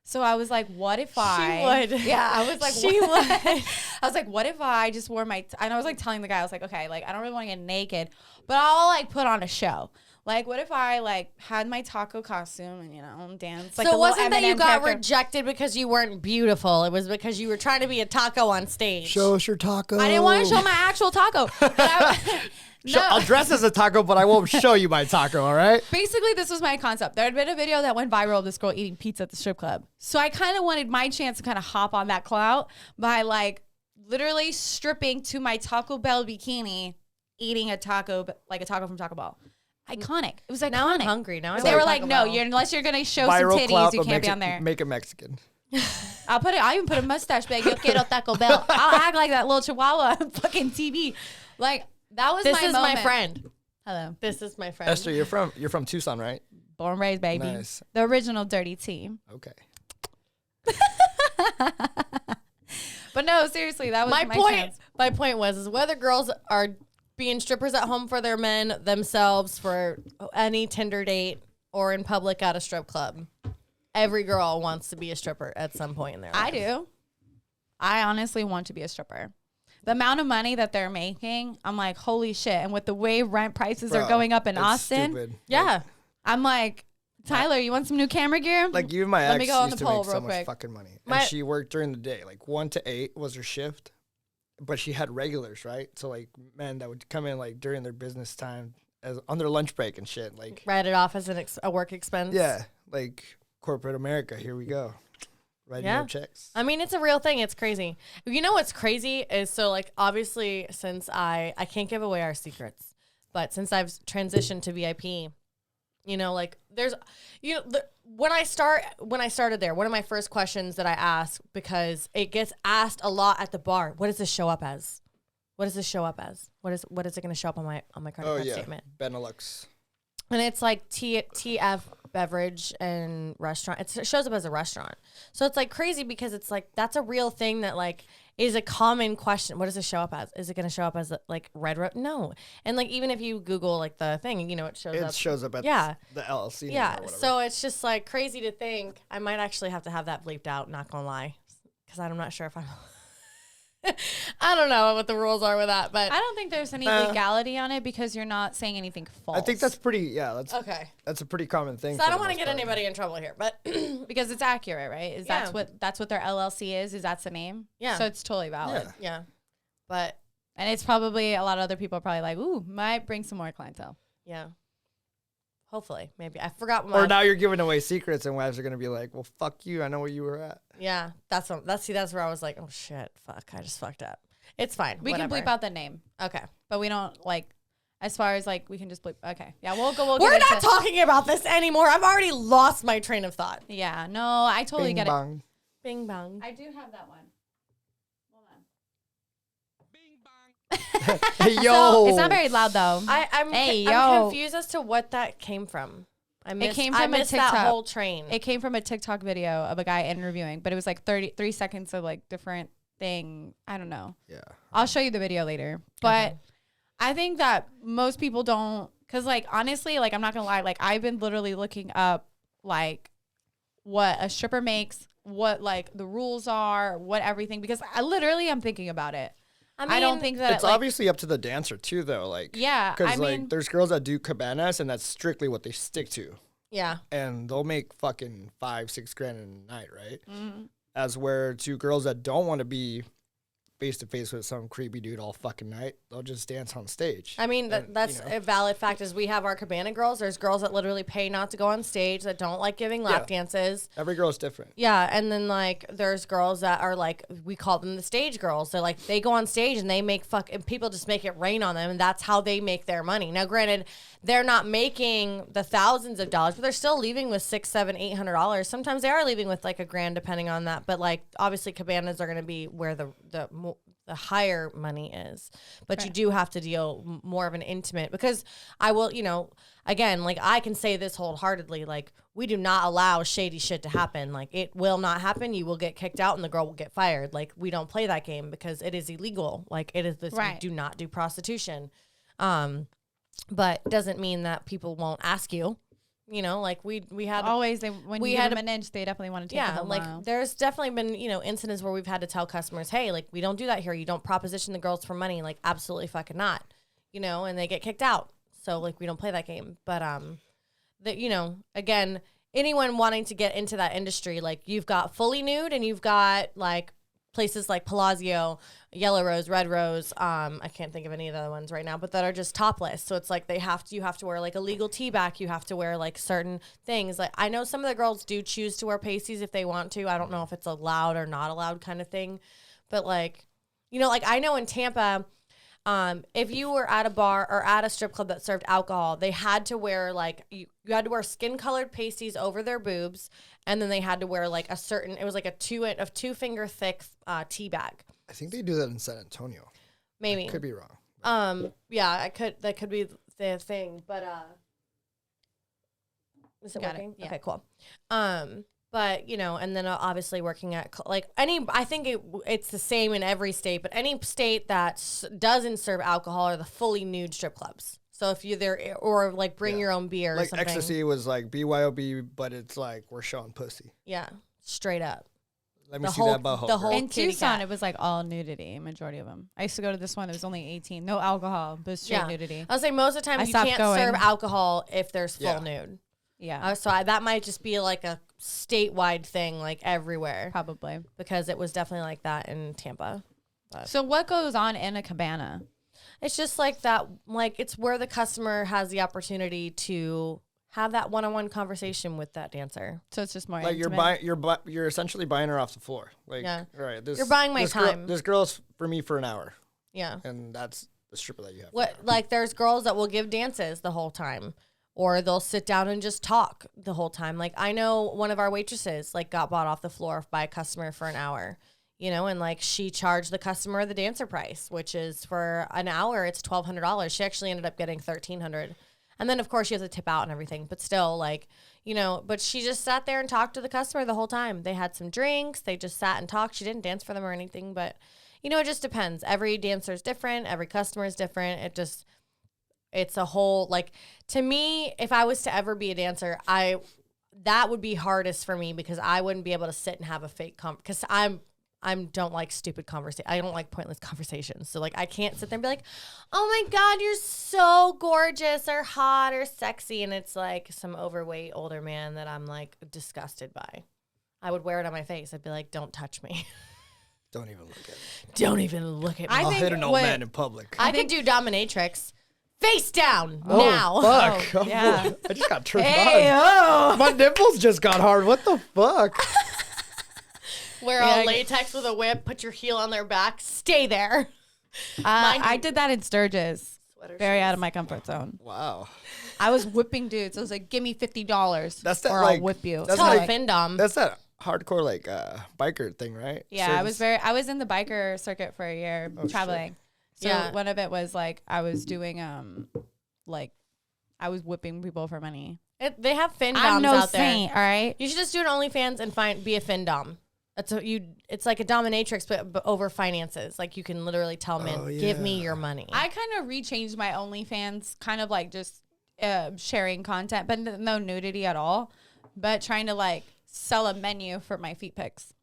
So I was like, what if I... She would. Yeah, I was like... She would. I was like, what if I just wore my... And I was like telling the guy, I was like, okay, like I don't really want to get naked, but I'll like put on a show. Like, what if I like had my taco costume and, you know, dance like so a it wasn't that you Eminem got character. rejected because you weren't beautiful. It was because you were trying to be a taco on stage. Show us your taco. I didn't want to show my actual taco. But no. I'll dress as a taco, but I won't show you my taco, all right? Basically, this was my concept. There had been a video that went viral of this girl eating pizza at the strip club. So I kind of wanted my chance to kind of hop on that clout by like literally stripping to my Taco Bell bikini, eating a taco, like a taco from Taco Bell. Iconic. It was iconic. Now I'm hungry. Now They were like, no, unless you're going to show Viral some titties, clout, you but can't be on there. Make it Mexican. I'll even put a mustache back. Yo quiero Taco Bell. I'll act like that little chihuahua on fucking TV. Like, that was This my is moment. my friend. Hello. This is my friend. Esther, you're from Tucson, right? Born and raised, baby. Nice. The original dirty team. Okay. But no, seriously, that was my point. chance. My point was whether girls are being strippers at home for their men, themselves, for any Tinder date, or in public at a strip club. Every girl wants to be a stripper at some point in their life. I do. I honestly want to be a stripper. The amount of money that they're making, I'm like, holy shit. And with the way rent prices are going up in Austin, Stupid. Yeah. I'm like, Tyler, you want some new camera gear? Like you and my Let ex me go on used the to poll make so real much quick. fucking money. My- And she worked during the day. Like 1 to 8 was her shift. But she had regulars, right? So like men that would come in like during their business time as on their lunch break and shit. Like Write it off as a work expense. yeah, like corporate America, here we go. Writing Yeah. no checks. I mean, it's a real thing. It's crazy. You know what's crazy is so like obviously since I can't give away our secrets, but since I've transitioned to VIP, you know, like there's, you know, when I started there, one of my first questions that I ask, because it gets asked a lot at the bar, what does this show up as? What does this show up as? What is it going to show up on my credit card statement? Benelux. And it's like TF beverage and restaurant. It shows up as a restaurant. So it's like crazy because it's like, that's a real thing that like is a common question. What does it show up as? Is it going to show up as like red rope? No. And like, even if you Google like the thing, you know, it shows up at yeah. the LLC. name Yeah. or whatever. So it's just like crazy to think. I might actually have to have that bleeped out, not gonna lie. Because I'm not sure if I'm I don't know what the rules are with that, but I don't think there's any legality on it because you're not saying anything false. I think that's pretty. Yeah, okay. That's a pretty common thing. So I don't want to get anybody in trouble here, but because it's accurate, right? Yeah. That's what their LLC is? Is that's the name? Yeah. So it's totally valid. Yeah. yeah. But And it's probably a lot of other people are probably like, ooh, might bring some more clientele. yeah. Hopefully, maybe. I forgot what Or now you're giving away secrets, and wives are gonna be like, "Well, fuck you. I know where you were at." yeah, that's where I was like, oh shit, fuck, I just fucked up. It's fine. We whatever. can bleep out the name, Okay. but we don't like, as far as like, we can just bleep. Okay. Yeah, we'll We're get not into- talking about this anymore. I've already lost my train of thought. Yeah, no, I totally Bing get bong. Bing bong. I do have that one. Hold Hey yo, It's not very loud though. I'm Hey, I'm yo. confused as to what that came from. I missed came from a that TikTok. whole train. It came from a TikTok video of a guy interviewing, but it was like 33 seconds of like different thing. I don't know. Yeah. I'll show you the video later. But Okay. I think that most people don't, because like honestly, like I'm not gonna lie, like I've been literally looking up like what a stripper makes, what like the rules are, what everything, because I literally am thinking about it. I don't think that It's like, obviously up to the dancer too, though. Like, Yeah, because I like mean- there's girls that do cabanas, and that's strictly what they stick to, yeah. and they'll make fucking $5-6 grand in a night, right? Mm-hmm. As where to girls that don't want to be face to face with some creepy dude all fucking night. They'll just dance on stage. I mean, that's a valid fact. Is we have our cabana girls. There's girls that literally pay not to go on stage, that don't like giving lap dances. Every girl's different. Yeah, and then like there's girls that are like, we call them the stage girls. They're like, they go on stage and they make and people just make it rain on them, and that's how they make their money. Now, granted, they're not making the thousands of dollars, but they're still leaving with $600, $700, $800. Sometimes they are leaving with like $1,000, depending on that. But like obviously cabanas are going to be where the higher money is, but you do have to deal more of an intimate, because I will, again, like I can say this wholeheartedly, like we do not allow shady shit to happen. Like it will not happen. You will get kicked out and the girl will get fired. Like we don't play that game because it is illegal. Like it is this, we do not do prostitution. But doesn't mean that people won't ask you. Like we had always when we had them an inch, they definitely want to take the mile. There's definitely been incidents where we've had to tell customers, hey, like we don't do that here. You don't proposition the girls for money. Like absolutely fucking not. And they get kicked out. So like we don't play that game. But again, anyone wanting to get into that industry, like you've got fully nude and you've got like places like Palazzo, Yellow Rose, Red Rose. I can't think of any of the other ones right now, but that are just topless. So it's like you have to wear like a legal tee back. You have to wear like certain things. Like I know some of the girls do choose to wear pasties if they want to. I don't know if it's allowed or not allowed kind of thing. But like, like I know in Tampa, if you were at a bar or at a strip club that served alcohol, they had to wear like you had to wear skin colored pasties over their boobs, and then they had to wear like it was like a 2 finger thick tea bag. I think they do that in San Antonio. Maybe. I could be wrong. Yeah, that could be the thing, but is it working? Yeah. Okay, cool. But and then obviously working at I think it's the same in every state, but any state that doesn't serve alcohol are the fully nude strip clubs. So if you're there, or like bring your own beer, like or something. Ecstasy was like BYOB, but it's like we're showing pussy. Yeah, straight up. Let me see that butthole. The whole in Tucson, it was like all nudity, majority of them. I used to go to this one. It was only 18, no alcohol, but straight nudity. I was saying most of the time you can't serve alcohol if there's full nude. Yeah. So that might just be like a statewide thing, like everywhere. Probably. Because it was definitely like that in Tampa. But so what goes on in a cabana? It's just like that, like it's where the customer has the opportunity to have that one-on-one conversation with that dancer. So it's just more like intimate. you're essentially buying her off the floor. Like, yeah. Right, you're buying my time. This girl's for me for an hour. Yeah. And that's the stripper that you have. Like there's girls that will give dances the whole time. Or they'll sit down and just talk the whole time. Like I know one of our waitresses like got bought off the floor by a customer for an hour, and like she charged the customer the dancer price, which is for an hour, it's $1,200. She actually ended up getting $1,300. And then of course she has a tip out and everything, but still like, but she just sat there and talked to the customer the whole time. They had some drinks. They just sat and talked. She didn't dance for them or anything, but it just depends. Every dancer is different. Every customer is different. It's a whole, like, to me, if I was to ever be a dancer, that would be hardest for me because I wouldn't be able to sit and have a fake because I don't like stupid conversation. I don't like pointless conversations. So like I can't sit there and be like, oh my God, you're so gorgeous or hot or sexy. And it's like some overweight older man that I'm like disgusted by. I would wear it on my face. I'd be like, don't touch me. Don't even look at me. Don't even look at me. I'll hit an old man in public. I could do dominatrix. Face down now. Fuck. Oh, yeah. I just got turned on. My nipples just got hard. What the fuck? Wear all latex with a whip, put your heel on their back, stay there. I did that in Sturgis. Very out of my comfort zone. Wow. I was whipping dudes. I was like, give me $50 that's that, or like, I'll whip you. That's called Findom. That's that hardcore like biker thing, right? Yeah, I was in the biker circuit for a year traveling. Shit. So one of it was like I was doing like I was whipping people for money. They have Findoms I'm no out there. saint, all right? You should just do an OnlyFans and be a Findom. It's like a dominatrix but over finances. Like you can literally tell men, give me your money. I kind of rechanged my OnlyFans, kind of like just sharing content, but no nudity at all. But trying to like sell a menu for my feet pics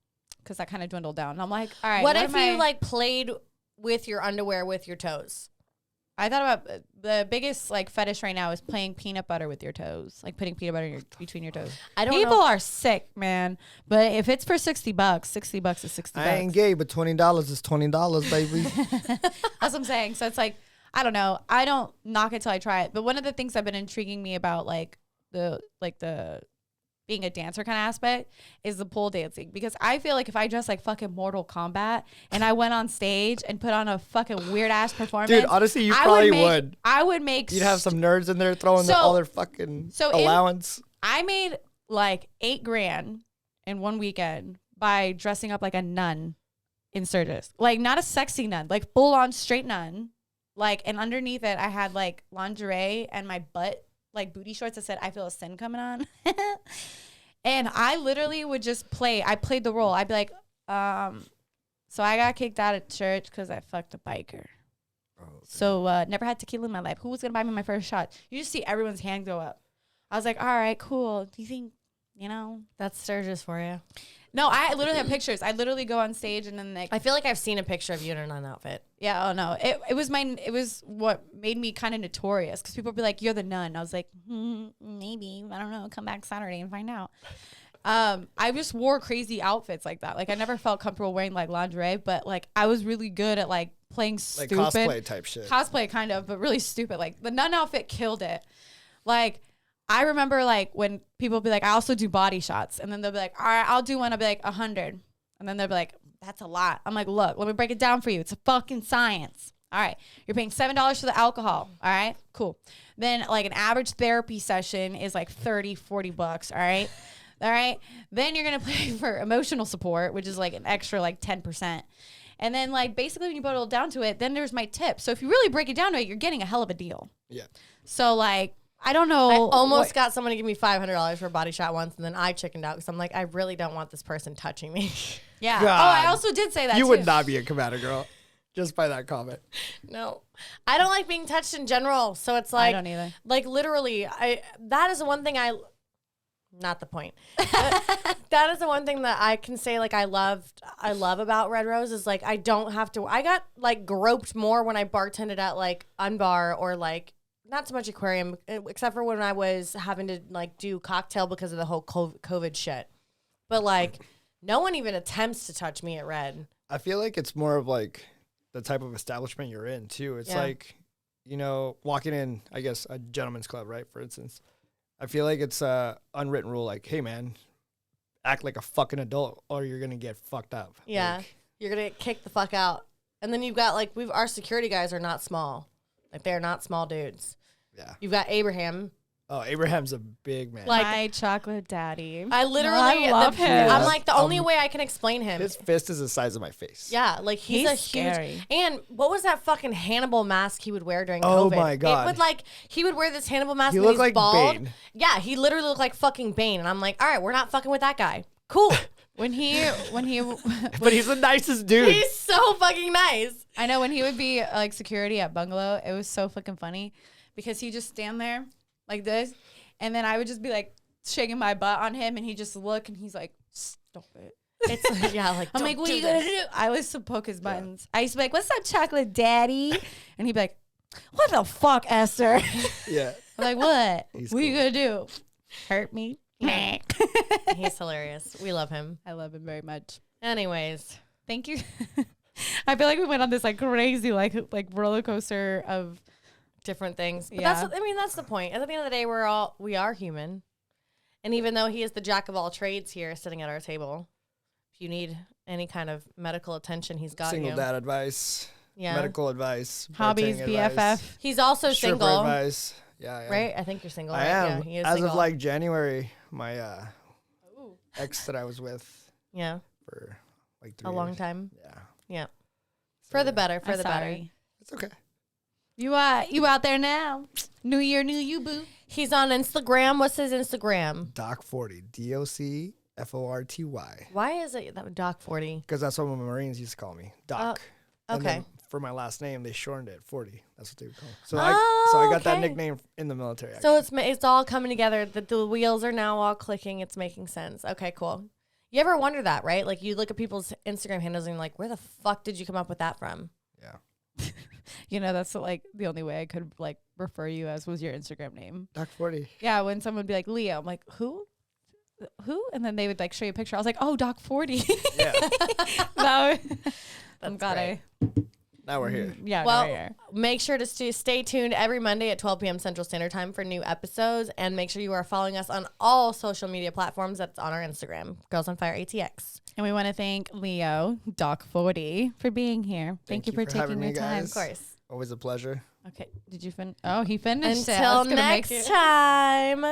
because that kind of dwindled down. And I'm like, all right. What if you like played with your underwear with your toes? I thought about the biggest like fetish right now is playing peanut butter with your toes, like putting peanut butter between your toes. I don't People know. are sick, man. But if it's for $60, $60 is $60. I ain't gay, but $20 is $20, baby. That's what I'm saying. So it's like, I don't know. I don't knock it till I try it. But one of the things that have been intriguing me about like the being a dancer kind of aspect is the pole dancing, because I feel like if I dress like fucking Mortal Kombat and I went on stage and put on a fucking weird ass performance, Dude, honestly, you probably would. I would make. You'd have some nerds in there throwing all their fucking allowance. I made like $8,000 in one weekend by dressing up like a nun in Sturgis, like not a sexy nun, like full on straight nun, like, and underneath it I had like lingerie and my butt like booty shorts that said "I feel a sin coming on," and I literally would just play. I played the role. I'd be like, so I got kicked out of church because I fucked a biker. Oh, okay. So never had tequila in my life. Who was gonna buy me my first shot? You just see everyone's hand go up. I was like, all right, cool. Do you think, That's Sturgis for you? No, I literally have pictures. I literally go on stage and then like I feel like I've seen a picture of you in a nun outfit. Yeah, oh no. It was what made me kind of notorious, because people would be like, "You're the nun." I was like, maybe. I don't know. Come back Saturday and find out. I just wore crazy outfits like that. Like I never felt comfortable wearing like lingerie, but like I was really good at like playing stupid. Like cosplay type shit. Cosplay kind of, but really stupid. Like the nun outfit killed it. Like I remember like when people be like, I also do body shots. And then they'll be like, all right, I'll do one. I'll be like 100. And then they'll be like, that's a lot. I'm like, look, let me break it down for you. It's a fucking science. All right. You're paying $7 for the alcohol. All right, cool. Then like an average therapy session is like $30-$40. All right. All right. Then you're going to pay for emotional support, which is like an extra like 10%. And then like basically when you boil it down to it, then there's my tip. So if you really break it down to it, you're getting a hell of a deal. Yeah. So like, I don't know. I almost got someone to give me $500 for a body shot once, and then I chickened out because I'm like, I really don't want this person touching me. Yeah. God. Oh, I also did say that You too. would not be a commander girl just by that comment. No, I don't like being touched in general. So it's like, I don't either. Like literally, that is the one thing not the point. That is the one thing that I can say like I love about Red Rose is like I don't have to. I got like groped more when I bartended at like Unbar or like not so much aquarium, except for when I was having to like do cocktail because of the whole COVID shit. But like no one even attempts to touch me at Red. I feel like it's more of like the type of establishment you're in too. It's like, walking in, I guess, a gentleman's club, right? For instance, I feel like it's a unwritten rule, like, hey man, act like a fucking adult or you're going to get fucked up. Yeah. Like, You're going to get kicked the fuck out. And then you've got like, our security guys are not small. Like they're not small dudes. yeah. You've got Abraham. Oh, Abraham's a big man. Like- My chocolate daddy. I literally I love him. I'm like the only way I can explain him. His fist is the size of my face. Yeah, like he's a scary. huge. And what was that fucking Hannibal mask he would wear during Oh COVID? my God. It would like he would wear this Hannibal mask. He when looked he's like bald. Bane. Yeah, he literally looked like fucking Bane, and I'm like, all right, we're not fucking with that guy. Cool. When he But he's the nicest dude. He's so fucking nice. I know when he would be like security at Bungalow, it was so fucking funny because he'd just stand there like this, and then I would just be like shaking my butt on him, and he'd just look, and he's like, "Stop it." It's yeah, like I'm like, "What are you gonna do?" I used to poke his buttons. I used to be like, "What's up, chocolate daddy?" And he'd be like, "What the fuck, Esther?" Yeah. I'm like, "What? He's what are you cool. gonna do? Hurt me?" He's hilarious. We love him. I love him very much. Anyways, Thank you. I feel like we went on this like crazy like roller coaster of different things. But Yeah. that's the point. At the end of the day, we are human. And even though he is the jack of all trades here sitting at our table, if you need any kind of medical attention, he's got Single you. dad advice. Yeah. Medical advice. hobbies, bartending BFF. advice, He's also stripper single. advice. Yeah, I am. Right? I think you're single. I right? am. Yeah, he is As single. of like January, my ex that I was with yeah, for like 3 a years. long time. Yeah. Yeah. So, For the yeah, better. For I'm the better. sorry. It's okay. You out there now? New year, new you, boo. He's on Instagram. What's his Instagram? Doc40. DOCFORTY. Why is it that Doc 40? Because that's what my Marines used to call me. Doc. And okay. then for my last name, they shortened it 40. That's what they would call me. So I got that okay. nickname in the military. So Actually. it's all coming together. The wheels are now all clicking. It's making sense. Okay, cool. You ever wonder that, right? Like you look at people's Instagram handles and you're like, where the fuck did you come up with that from? Yeah. You know, that's like the only way I could like refer you as was your Instagram name. Doc 40. Yeah, when someone would be like Leo, I'm like, who? And then they would like show you a picture. I was like, oh, Doc 40. Yeah. I'm glad great. Now we're here. Yeah. Well, now we're here. make sure to stay tuned every Monday at 12 p.m. Central Standard Time for new episodes. And make sure you are following us on all social media platforms. That's on our Instagram, Girlsonfireatx. And we want to thank Leo, Doc 40, for being here. Thank you for having taking me, your time. guys. Of course. Always a pleasure. Okay. Did you finish? Oh, he finished it. I Until was gonna make next you- time.